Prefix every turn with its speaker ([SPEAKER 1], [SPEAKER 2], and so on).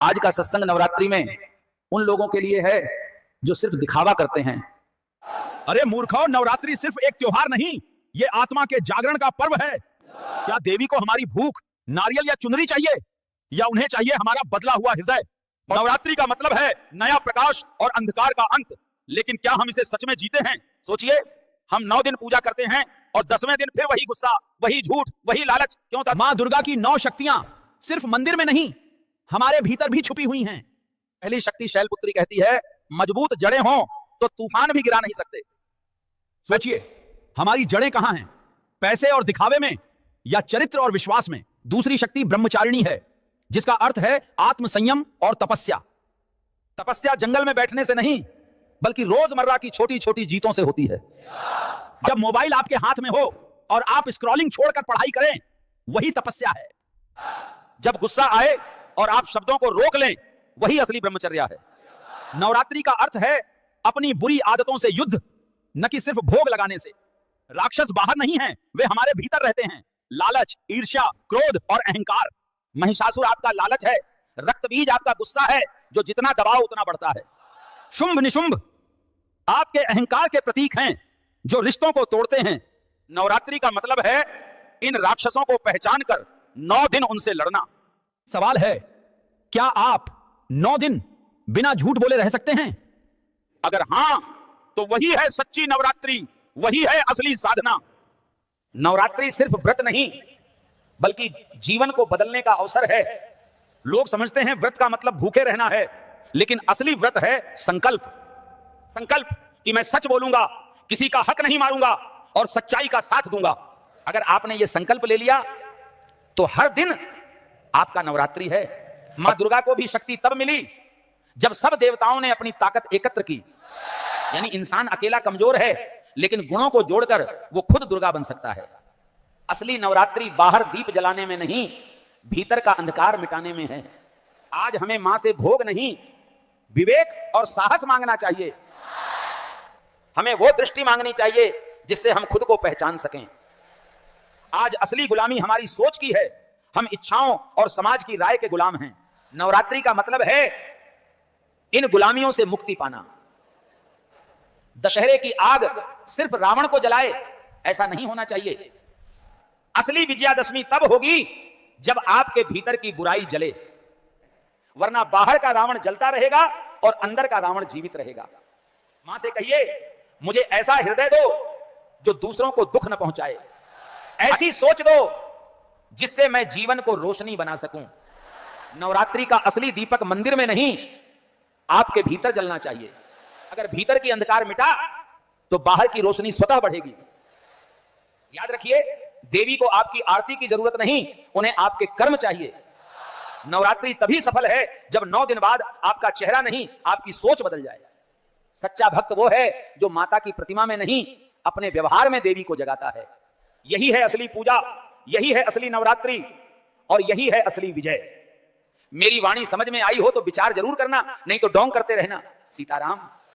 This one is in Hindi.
[SPEAKER 1] आज का सत्संग नवरात्रि में उन लोगों के लिए है जो सिर्फ दिखावा करते हैं।
[SPEAKER 2] अरे मूर्खों, नवरात्रि सिर्फ एक त्योहार नहीं, ये आत्मा के जागरण का पर्व है। क्या देवी को हमारी भूख, नारियल या चुनरी चाहिए, या उन्हें चाहिए हमारा बदला हुआ हृदय? नवरात्रि का मतलब है नया प्रकाश और अंधकार का अंत। लेकिन क्या हम इसे सच में जीते हैं? सोचिए, हम 9 दिन पूजा करते हैं और 10वें दिन फिर वही गुस्सा, वही झूठ, वही लालच। क्यों?
[SPEAKER 3] मां दुर्गा की 9 शक्तियां सिर्फ मंदिर में नहीं, हमारे भीतर भी छुपी हुई हैं।
[SPEAKER 1] पहली शक्ति शैलपुत्री कहती है, मजबूत जड़ें हों तो तूफान भी गिरा नहीं सकते।
[SPEAKER 3] सोचिए, हमारी जड़ें कहां हैं? पैसे और दिखावे में, या चरित्र और विश्वास में? दूसरी शक्ति ब्रह्मचारिणी है, जिसका अर्थ है आत्म संयम और तपस्या।
[SPEAKER 1] तपस्या जंगल में बैठने से नहीं, बल्कि रोजमर्रा की छोटी छोटी जीतों से होती है।
[SPEAKER 3] जब मोबाइल आपके हाथ में हो और आप स्क्रॉलिंग छोड़कर पढ़ाई करें, वही तपस्या है।
[SPEAKER 1] जब गुस्सा आए और आप शब्दों को रोक लें, वही असली ब्रह्मचर्या है।
[SPEAKER 3] नवरात्रि का अर्थ है अपनी बुरी आदतों से युद्ध, न कि सिर्फ भोग लगाने से। राक्षस बाहर नहीं हैं, वे हमारे भीतर रहते हैं। लालच, ईर्ष्या, क्रोध और अहंकार।
[SPEAKER 1] महिषासुर आपका लालच है, रक्तबीज आपका गुस्सा है, जो जितना दबाओ उतना बढ़ता है।
[SPEAKER 3] शुंभ निशुंभ आपके अहंकार के प्रतीक हैं, जो रिश्तों को तोड़ते हैं।
[SPEAKER 1] नवरात्रि का मतलब है इन राक्षसों को पहचान कर 9 दिन उनसे लड़ना।
[SPEAKER 3] सवाल है, क्या आप 9 दिन बिना झूठ बोले रह सकते हैं?
[SPEAKER 1] अगर हां, तो वही है सच्ची नवरात्रि, वही है असली साधना। नवरात्रि सिर्फ व्रत नहीं, बल्कि जीवन को बदलने का अवसर है। लोग समझते हैं व्रत का मतलब भूखे रहना है, लेकिन असली व्रत है संकल्प। संकल्प कि मैं सच बोलूंगा, किसी का हक नहीं मारूंगा और सच्चाई का साथ दूंगा। अगर आपने यह संकल्प ले लिया, तो हर दिन आपका नवरात्रि है। मां दुर्गा को भी शक्ति तब मिली जब सब देवताओं ने अपनी ताकत एकत्र की। यानी इंसान अकेला कमजोर है, लेकिन गुणों को जोड़कर वो खुद दुर्गा बन सकता है। असली नवरात्रि बाहर दीप जलाने में नहीं, भीतर का अंधकार मिटाने में है। आज हमें मां से भोग नहीं, विवेक और साहस मांगना चाहिए। हमें वो दृष्टि मांगनी चाहिए जिससे हम खुद को पहचान सकें। आज असली गुलामी हमारी सोच की है। हम इच्छाओं और समाज की राय के गुलाम हैं। नवरात्रि का मतलब है इन गुलामियों से मुक्ति पाना। दशहरे की आग सिर्फ रावण को जलाए, ऐसा नहीं होना चाहिए। असली विजयादशमी तब होगी जब आपके भीतर की बुराई जले, वरना बाहर का रावण जलता रहेगा और अंदर का रावण जीवित रहेगा। मां से कहिए, मुझे ऐसा हृदय दो जो दूसरों को दुख न पहुंचाए। ऐसी सोच दो जिससे मैं जीवन को रोशनी बना सकूं। नवरात्रि का असली दीपक मंदिर में नहीं, आपके भीतर जलना चाहिए। अगर भीतर की अंधकार मिटा, तो बाहर की रोशनी स्वतः बढ़ेगी। याद रखिए, देवी को आपकी आरती की जरूरत नहीं, उन्हें आपके कर्म चाहिए। नवरात्रि तभी सफल है जब 9 दिन बाद आपका चेहरा नहीं, आपकी सोच बदल जाए। सच्चा भक्त वो है जो माता की प्रतिमा में नहीं, अपने व्यवहार में देवी को जगाता है। यही है असली पूजा, यही है असली नवरात्रि, और यही है असली विजय। मेरी वाणी समझ में आई हो तो विचार जरूर करना, नहीं तो डोंग करते रहना। सीताराम।